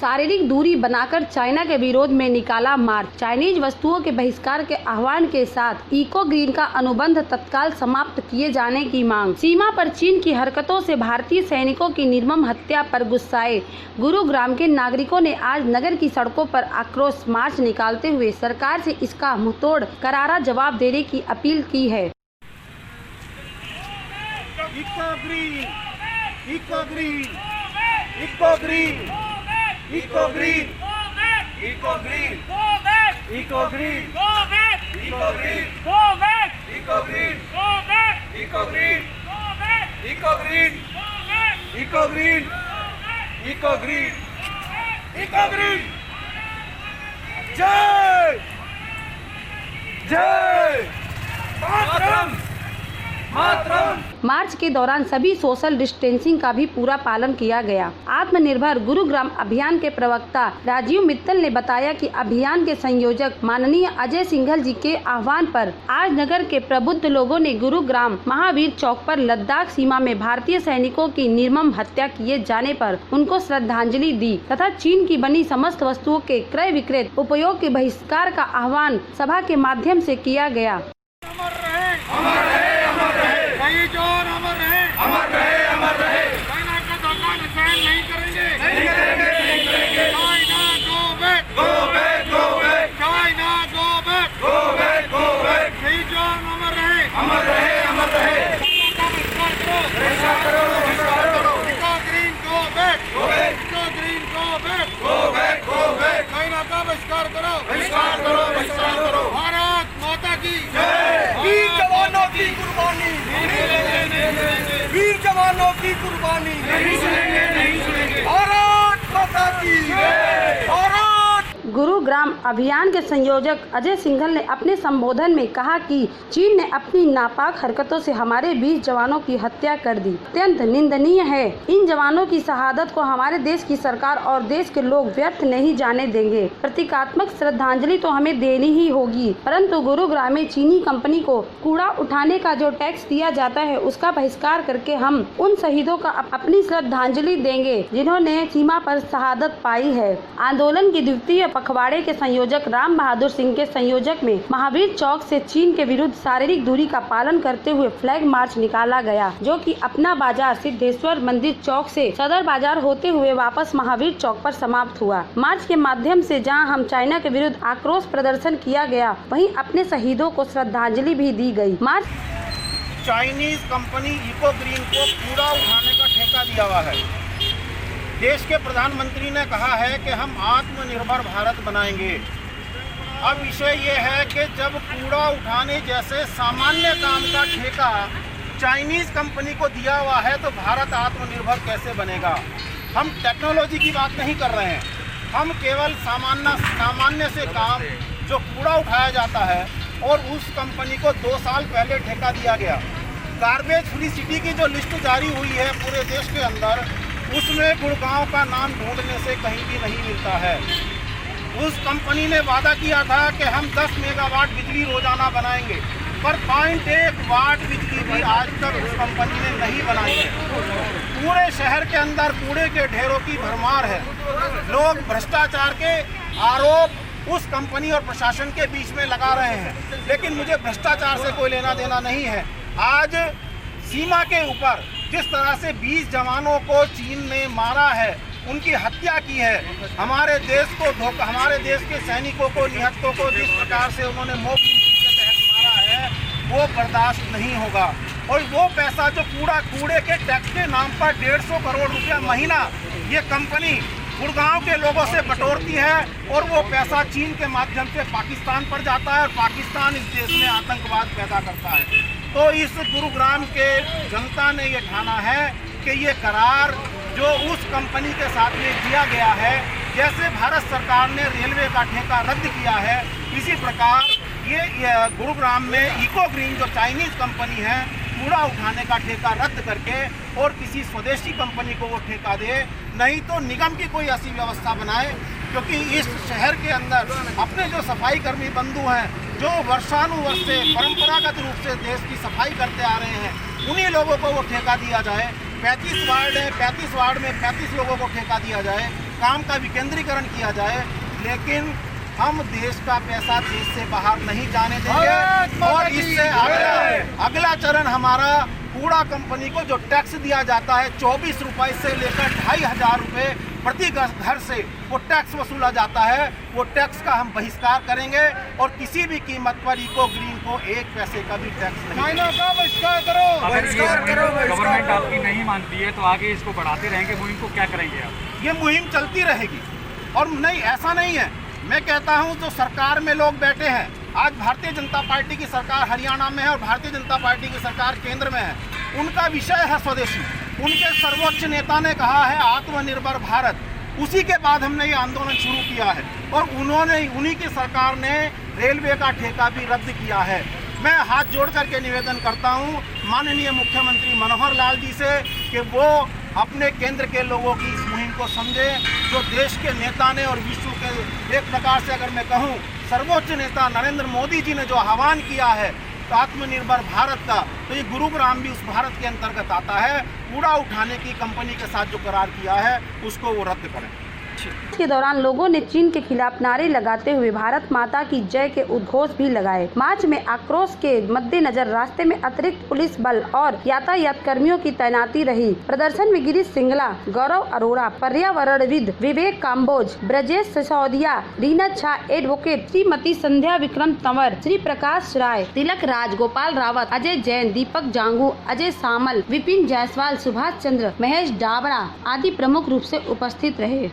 शारीरिक दूरी बनाकर चाइना के विरोध में निकाला मार्च। चाइनीज वस्तुओं के बहिष्कार के आह्वान के साथ इको ग्रीन का अनुबंध तत्काल समाप्त किए जाने की मांग। सीमा पर चीन की हरकतों से भारतीय सैनिकों की निर्मम हत्या पर गुस्साए गुरुग्राम के नागरिकों ने आज नगर की सड़कों पर आक्रोश मार्च निकालते हुए सरकार से इसका मुंहतोड़ करारा जवाब देने की अपील की है। Eco green, eco green, eco green, eco green, eco green, eco green, eco green, eco green, eco green, eco green, eco green, eco green, eco green. जय जय मातरम, मातरम। मार्च के दौरान सभी सोशल डिस्टेंसिंग का भी पूरा पालन किया गया। आत्मनिर्भर गुरुग्राम अभियान के प्रवक्ता राजीव मित्तल ने बताया कि अभियान के संयोजक माननीय अजय सिंघल जी के आह्वान पर आज नगर के प्रबुद्ध लोगों ने गुरुग्राम महावीर चौक पर लद्दाख सीमा में भारतीय सैनिकों की निर्मम हत्या किए जाने पर उनको श्रद्धांजलि दी तथा चीन की बनी समस्त वस्तुओं के क्रय विक्रय उपयोग के बहिष्कार का आह्वान सभा के माध्यम से किया गया। अमर रहे, अमर रहे, अमर रहे। चाइना का धोखा सहन नहीं करेंगे, नहीं करेंगे, नहीं करेंगे। चाइना गो back, go back, go back. China गो back, go back, go back. सही जवान अमर रहे, अमर रहे, अमर रहे। बहिष्कार करो, बहिष्कार करो। Eco green go back, go back. Eco green go back, go back, go back. China का बहिष्कार करो, बहिष्कार करो, बहिष्कार करो। भारत माता की जय। वीर जवानों की कुर्बानी, वीर जवानों की कुर्बानी नहीं सुनेंगे, नहीं सुनेंगे। भारत माता की जय। भारत। गुरुग्राम अभियान के संयोजक अजय सिंघल ने अपने संबोधन में कहा कि चीन ने अपनी नापाक हरकतों से हमारे 20 जवानों की हत्या कर दी। अत्यंत निंदनीय है। इन जवानों की शहादत को हमारे देश की सरकार और देश के लोग व्यर्थ नहीं जाने देंगे। प्रतीकात्मक श्रद्धांजलि तो हमें देनी ही होगी, परंतु गुरुग्राम में चीनी कंपनी को कूड़ा उठाने का जो टैक्स दिया जाता है उसका बहिष्कार करके हम उन शहीदों का अपनी श्रद्धांजलि देंगे जिन्होंने सीमा पर शहादत पाई है। आंदोलन की द्वितीय पखवाड़े के संयोजक राम बहादुर सिंह के संयोजक में महावीर चौक से चीन के विरुद्ध शारीरिक दूरी का पालन करते हुए फ्लैग मार्च निकाला गया, जो कि अपना बाजार सिद्धेश्वर मंदिर चौक से सदर बाजार होते हुए वापस महावीर चौक पर समाप्त हुआ। मार्च के माध्यम से जहां हम चाइना के विरुद्ध आक्रोश प्रदर्शन किया गया, वहीं अपने शहीदों को श्रद्धांजलि भी दी गई। मार्च चाइनीज कंपनी इको ग्रीन को कूड़ा उठाने का ठेका दिया हुआ है। देश के प्रधानमंत्री ने कहा है कि हम आत्मनिर्भर भारत बनाएंगे। अब विषय ये है कि जब कूड़ा उठाने जैसे सामान्य काम का ठेका चाइनीज कंपनी को दिया हुआ है तो भारत आत्मनिर्भर कैसे बनेगा। हम टेक्नोलॉजी की बात नहीं कर रहे हैं, हम केवल सामान्य से काम जो कूड़ा उठाया जाता है और उस कंपनी को 2 साल पहले ठेका दिया गया। गार्बेज फ्री सिटी की जो लिस्ट जारी हुई है पूरे देश के अंदर, उसमें गुड़गांव का नाम ढूंढने से कहीं भी नहीं मिलता है। उस कंपनी ने वादा किया था कि हम 10 मेगावाट बिजली रोजाना बनाएंगे, पर 0.1 वाट बिजली भी आज तक उस कंपनी ने नहीं बनाई है। पूरे शहर के अंदर कूड़े के ढेरों की भरमार है। लोग भ्रष्टाचार के आरोप उस कंपनी और प्रशासन के बीच में लगा रहे हैं, लेकिन मुझे भ्रष्टाचार से कोई लेना देना नहीं है। आज सीमा के ऊपर जिस तरह से 20 जवानों को चीन ने मारा है, उनकी हत्या की है, हमारे देश को धोखा, हमारे देश के सैनिकों को, निहत्तों को जिस प्रकार से उन्होंने मॉब लिंचिंग के तहत मारा है, वो बर्दाश्त नहीं होगा। और वो पैसा जो कूड़े के टैक्स के नाम पर 150 करोड़ रुपया महीना ये कंपनी गुड़गांव के लोगों से बटोरती है और वो पैसा चीन के माध्यम से पाकिस्तान पर जाता है और पाकिस्तान इस देश में आतंकवाद पैदा करता है। तो इस गुरुग्राम के जनता ने ये ठाना है कि ये करार जो उस कंपनी के साथ में किया गया है, जैसे भारत सरकार ने रेलवे का ठेका रद्द किया है, इसी प्रकार ये गुरुग्राम में इको ग्रीन जो चाइनीज कंपनी है, कूड़ा उठाने का ठेका रद्द करके और किसी स्वदेशी कंपनी को वो ठेका दे, नहीं तो निगम की कोई ऐसी व्यवस्था बनाए। क्योंकि इस शहर के अंदर अपने जो सफाई कर्मी बंधु हैं, जो वर्षानुवर्ष से परंपरागत रूप से देश की सफाई करते आ रहे हैं, उन्हीं लोगों को वो ठेका दिया जाए। 35 वार्ड है, 35 वार्ड में 35 लोगों को ठेका दिया जाए। काम का विकेंद्रीकरण किया जाए, लेकिन हम देश का पैसा देश से बाहर नहीं जाने देंगे। और इससे अगला चरण हमारा कूड़ा कंपनी को जो टैक्स दिया जाता है 24 रुपये से लेकर 2500 रुपये प्रति घर से वो टैक्स वसूला जाता है, वो टैक्स का हम बहिष्कार करेंगे और किसी भी कीमत पर इको ग्रीन को 1 पैसे का भी टैक्स नहीं। बहिष्कार करो। गवर्नमेंट आपकी नहीं मानती है तो आगे इसको बढ़ाते रहेंगे, मुहिम को क्या करेंगे आप? ये मुहिम चलती रहेगी। और नहीं, ऐसा नहीं है, मैं कहता हूं जो सरकार में लोग बैठे हैं, आज भारतीय जनता पार्टी की सरकार हरियाणा में है और भारतीय जनता पार्टी की सरकार केंद्र में है, उनका विषय है स्वदेशी। उनके सर्वोच्च नेता ने कहा है आत्मनिर्भर भारत, उसी के बाद हमने ये आंदोलन शुरू किया है और उन्हीं की सरकार ने रेलवे का ठेका भी रद्द किया है। मैं हाथ जोड़ करके निवेदन करता हूं माननीय मुख्यमंत्री मनोहर लाल जी से कि वो अपने केंद्र के लोगों की इस मुहिम को समझे, जो देश के नेता ने और विश्व के एक प्रकार से अगर मैं कहूं सर्वोच्च नेता नरेंद्र मोदी जी ने जो आह्वान किया है तो आत्मनिर्भर भारत का, तो ये गुरुग्राम भी उस भारत के अंतर्गत आता है। कूड़ा उठाने की कंपनी के साथ जो करार किया है उसको वो रद्द करें। के दौरान लोगों ने चीन के खिलाफ नारे लगाते हुए भारत माता की जय के उद्घोष भी लगाए। मार्च में आक्रोश के मद्देनजर रास्ते में अतिरिक्त पुलिस बल और यातायात कर्मियों की तैनाती रही। प्रदर्शन में गिरीश सिंगला, गौरव अरोड़ा, पर्यावरणविद विवेक काम्बोज, ब्रजेश सिसोदिया, रीना झा, एडवोकेट श्रीमती संध्या विक्रम तंवर, श्री प्रकाश राय, तिलक राज, गोपाल रावत, अजय जैन, दीपक जांगू, अजय सामल, विपिन जायसवाल, सुभाष चंद्र, महेश डाबरा आदि प्रमुख रूप से उपस्थित रहे।